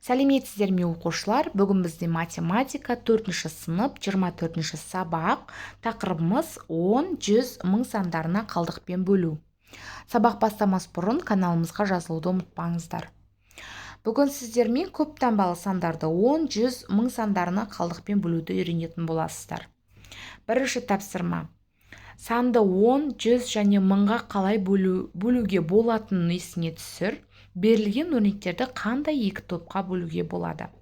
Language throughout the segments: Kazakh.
Сәлеметсіздер ме оқушылар? Бүгін бізде математика 4-ші сынып 24-ші сабақ. Тақырыбымыз 10, 100, 1000 сандарына қалдықпен бөлу. Сабақ бастамас бұрын каналымызға жазылуды ұмытпаңыздар. Бүгін сіздермен көп таңбалы сандарды 10, 100, 1000 сандарына қалдықпен бөлуді үйренетін боласыздар. Бірінші тапсырма. Санды 10, 100 және 1000-ға қалай бөлуге болатынын есіңе түсір. Берілген өрнектерді қандай екі топқа бөлуге болады?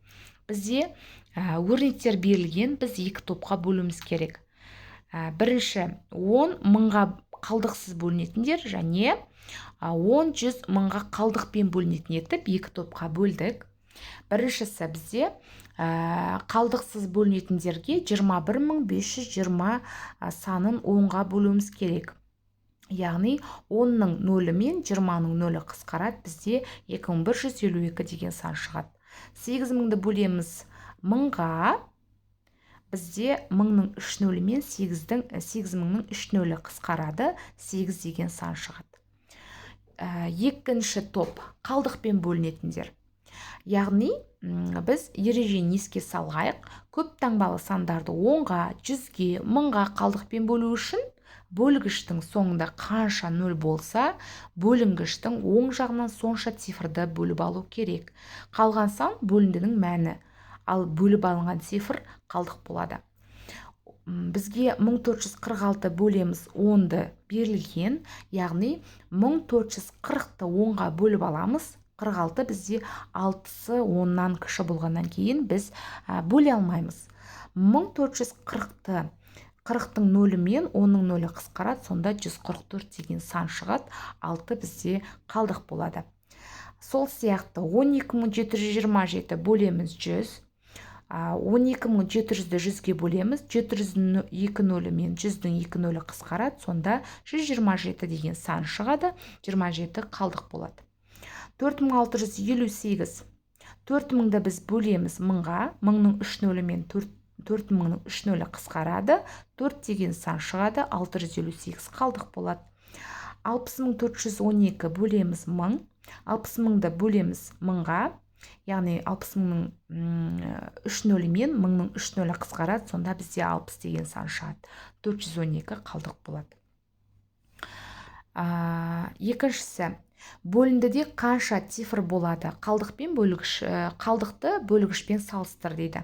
Бізде өрнектер берілген, біз екі топқа бөлуіміз керек. Бірінші 10 1000-ға қалдықсыз бөлінетіндер және 10 100 1000-ға қалдықпен бөлінетін етіп екі топқа бөлдік. Біріншісі бізде қалдықсыз бөлінетіндерге 21520 санын 10-ға бөлуіміз керек. Яғни 10-ның нөлі мен 20-ның нөлі қысқарады, бізде 2152 деген сан шығады. 8000-ді бөлеміз 1000-ға, бізде 1000-ның 3 нөлі мен 8000-ның 3 нөлі қысқарады, 8 деген сан шығады. Екінші топ қалдықпен бөлінетіндер. Яғни біз ережені еске салайық, көп таңбалы сандарды 10-ға, 100-ге, 1000-ға қалдықпен бөлу үшін бөлгіштің соңында қанша нөл болса, бөлінгіштің оң жағынан сонша цифрды бөліп алу керек. Қалған сан бөліндінің мәні, ал бөліп алынған цифр қалдық болады. Бізге 1446 бөлеміз 10-ды берілген, яғни 1440-ты 10-ға бөліп аламыз. 46 бізде 6-сы 10-нан кіші болғаннан кейін біз бөле алмаймыз. 1440-ты 40-тың нөлі мен 10-ның нөлі қысқарады, сонда 144 деген сан шығады, 6 бізде қалдық болады. Сол сияқты 12727 бөлеміз 100, 12700-ді 100-ге бөлеміз, 700-дің 2 нөлі мен 100-дің 2 нөлі қысқарады, сонда 127 деген сан шығады, 27 қалдық болады. 4658, 4000-ді біз бөлеміз 1000-ға, 1000-ның 3 нөлі мен 4000-ның 3 нөлі қысқарады, 4 деген сан шығады, 658 қалдық болады. 60412 бөлеміз 1000, 60000-ді бөлеміз 1000-ға, яғни 60000-ның 3 нөлі мен 1000-ның 3 нөлі қысқарады, сонда бізде 60 деген сан шығады, 412 қалдық болады. Екіншісі, бөліндіде қанша цифр болады? Қалдықты бөлгішпен салыстыр дейді.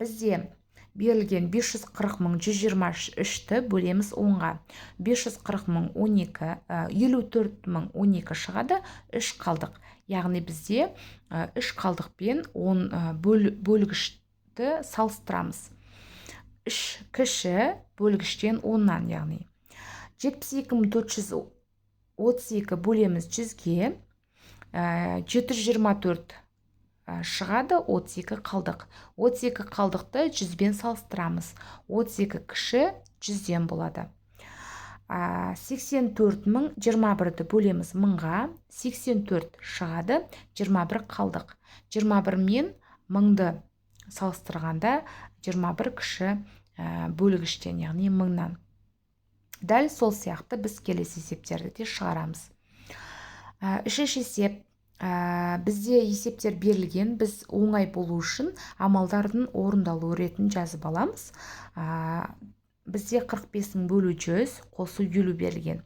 Бізде берілген 540.123-ті бөлеміз 10-ға. 540.012, 54.012 шығады, 3 қалдық. Яғни бізде 3 қалдықпен бөлгішті салыстырамыз. 3 кіші бөлгіштен 10-нан, яғни 72432 бөлеміз 100-ге, 724 шығады, 32 қалдық. 32 қалдықты 100-бен салыстырамыз. 32 кіші 100-ден болады. 84021-ді бөлеміз 1000-ға, 84 шығады, 21 қалдық. 21 мен 1000-ды салыстырғанда 21 кіші бөлгіштен, яғни 1000-нан. Дәл сол сияқты біз келесі есептерді де шығарамыз. Үшінші есеп. Бізде есептер берілген, біз оңай болу үшін амалдардың орындалу ретін жазып аламыз. Бізде 45-ң бөлу 100, қосу 50 берілген.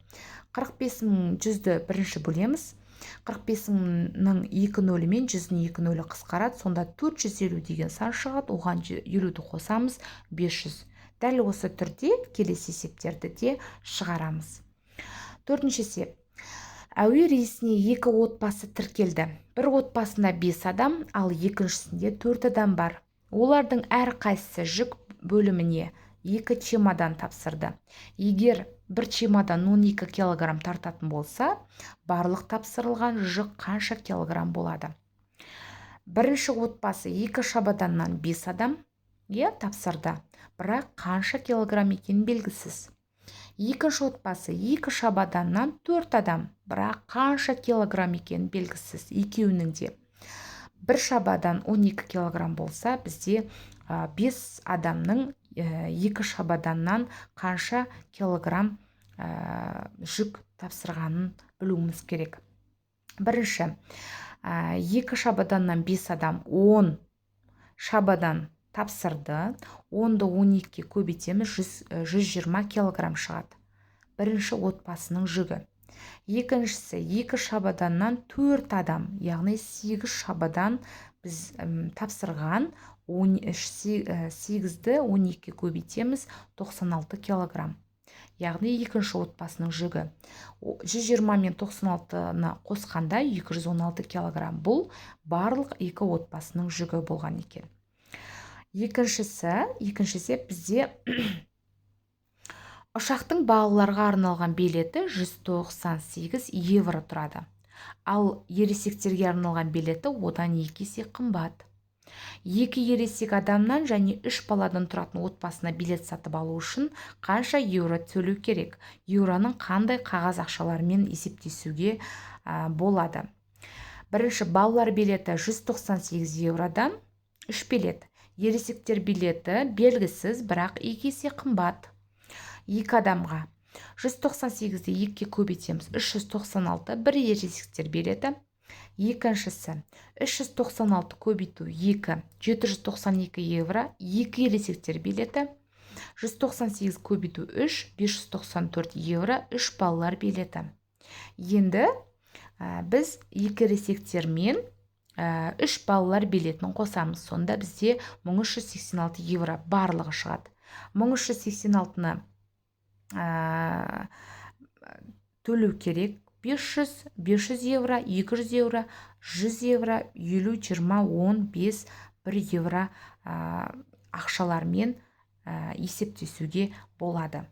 45-ң 100-ді бірінші бөлеміз. 45-ның 2 нөлі мен 100-ның 2 нөлі қысқарады, сонда 450 деген сан шығады, оған 50-ді қосамыз, 500. Дәл осы түрде келесі есептерді де шығарамыз. Төртінші есеп. Әуе рейсіне 2 отбасы тіркелді. Бір отбасында 5 адам, ал екіншісінде 4 адам бар. Олардың әр қайсысы жүк бөліміне 2 чемодан тапсырды. Егер бір чемодан 12 килограмм тартатын болса, барлық тапсырылған жүк қанша килограмм болады? Бірінші отбасы 2 шабаданнан 5 адам тапсырды, бірақ қанша килограмм екен белгісіз. Екінші отбасы 2 шабаданнан 4 адам, бірақ қанша килограмм екен белгісіз, екеуінің де. Бір шабадан 12 килограмм болса, бізде 5 адамның 2 шабаданнан қанша килограмм жүк тапсырғанын білуіміз керек. Бірінші, 2 шабаданнан 5 адам 10 шабадан тапсырды. 10-ды 12-ке көбейтеміз, 120 килограмм шығады. Бірінші отбасының жүгі. Екіншісі 2 шабаданнан 4 адам, яғни 8 шабадан біз тапсырған, 8-ді 12-ке көбейтеміз, 96 килограмм. Яғни екінші отбасының жүгі. 120 мен 96-ны қосқанда 216 килограмм. Бұл барлық 2 отбасының жүгі болған екен. Екіншісі бізде ұшақтың балаларға арналған билеті 198 евро тұрады. Ал ересектерге арналған билеті одан 2 есе қымбат. 2 ересек адамнан және 3 баладан тұратын отбасына билет сатып алу үшін қанша евро төлеу керек? Евроның қандай қағаз ақшалармен есептесуге болады? Бірінші, балалар билеті 198 евродан 3 билет. Ересектер билеті белгісіз, бірақ 2 есе қымбат. 2 адамға 198-ді 2-ке көбейтеміз, 396, бір ересектер билеті. Екіншісі 396 көбейту 2, 792 евро, 2 ересектер билеті. 198 көбейту 3, 594 евро, 3 балалар билеті. Енді біз 2 ересектер мен 3 балалар билетін қосамыз. Сонда бізде 1386 евро барлығы шығады. 1386-ны төлеу керек. 500 евро, 200 евро, 100 евро, 50, 20, 10, 5, 1 евро ақшалармен есептесуге болады.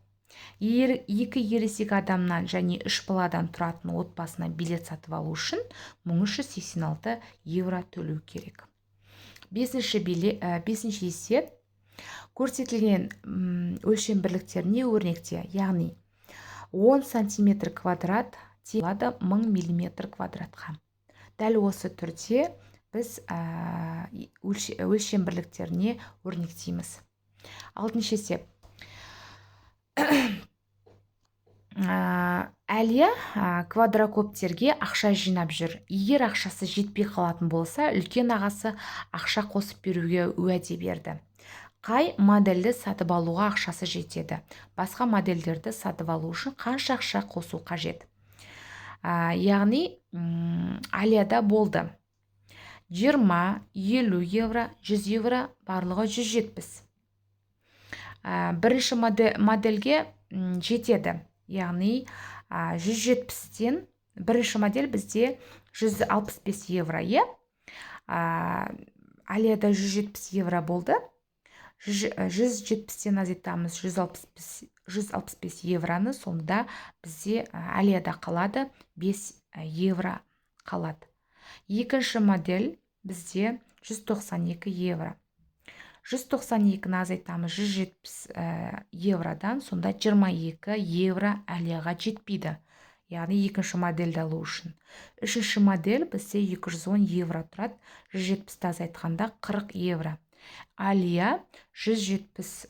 2 ересек адамнан және 3 баладан тұратын отбасына билет сатып алу үшін 1386 евро төлеу керек. 5-ші есеп көрсетілген өлшем бірліктеріне өрнекте, яғни 10 сантиметр квадрат болады 1000 миллиметр квадратқа. Дәл осы түрде біз өлшем бірліктеріне өрнектейміз. 6-шы есеп. Әлия квадрокоптерге ақша жинап жүр. Егер ақшасы жетпей қалатын болса, үлкен ағасы ақша қосып беруге уәде берді. Қай модельді сатып алуға ақшасы жетеді? Басқа модельдерді сатып алу үшін қанша ақша қосу қажет? Яғни Алияда болды 20, 50 евро, 100 евро, барлығы 170. Бірінші модельге жетеді. Яғни 170-тен бірінші модель бізде 165 евро. Алияда 170 евро болды. 170-тен азайтамыз 165 евроны, сонда бізде Алияда қалады 5 евро қалады. Екінші модель бізде 192 евро. 192-ні азайтамыз 170 евродан, сонда 22 евро Алияға жетпейді. Яғни екінші модельді алу үшін. Үшінші модель бізде 210 евро тұрады. 170-ті азайтқанда 40 евро. Алия 170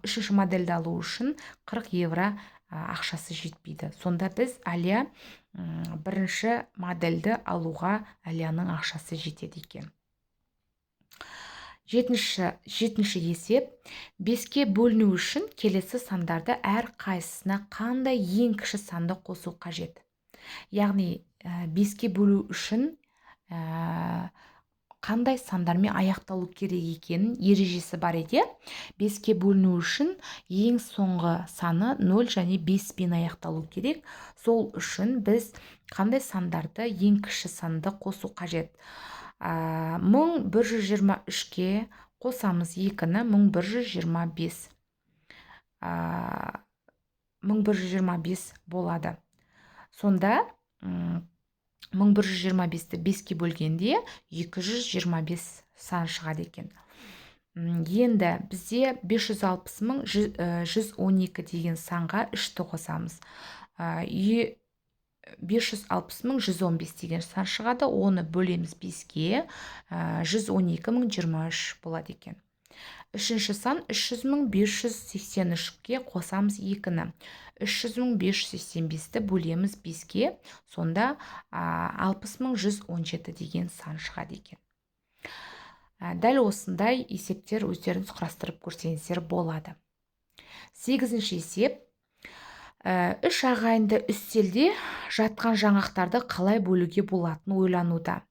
үшінші модельді алу үшін 40 евро ақшасы жетпейді. Сонда біз Алия бірінші модельді алуға Алияның ақшасы жетеді екен. 7-ші есеп. 5-ке бөліну үшін келесі сандарды әр қайсысына қандай ең кіші санды қосу қажет? Яғни 5-ке бөлу үшін қандай сандармен аяқталу керек екенін ережесі бар еді. 5-ке бөліну үшін ең соңғы саны 0 және 5-пен аяқталу керек. Сол үшін біз қандай сандарды ең кіші санды қосу қажет? 1123-ке қосамыз 2-ні 1125. 1125 болады. Сонда 1125-ті 5-ке бөлгенде 225 сан шығады екен. Енді бізде 560.112 деген санға 3-ті қосамыз. 560.115 деген сан шығады. Оны бөлеміз 5-ке, 112.023 болады екен. Үшінші сан 300.583-ке қосамыз 2-ні. 300.585-ті бөлеміз 5-ке, сонда 60.117 деген сан шығады екен. Дәл осындай есептер өздеріңіз құрастырып көрсеңіздер болады. 8-ші есеп. 3 ағайынды үстелде жатқан жаңақтарды қалай бөлуге болатыны ойлануда.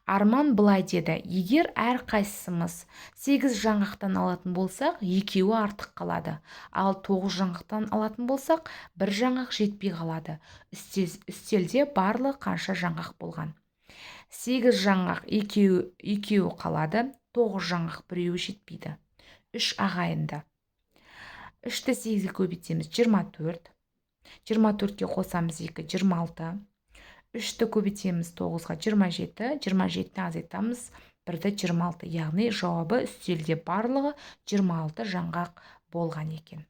Арман былай деді: егер әр қайсымыз 8 жаңақтан алатын болсақ, 2-і артық қалады. Ал 9 жаңақтан алатын болсақ, 1 жаңақ жетпей қалады. Үстелде барлығы қанша жаңақ болған? 8 жаңақ 2-і қалады, 9 жаңақ 1-і жетпейді. 3 ағайынды. 3-ті 8-ге көбейтеміз, 24. 24-ке қосамыз 2, 26. 3-ті көбейтеміз 9-ға, 27. 27-ні азайтамыз, 1-ді 26. Яғни жауабы үстелде барлығы 26 жаңғақ болған екен.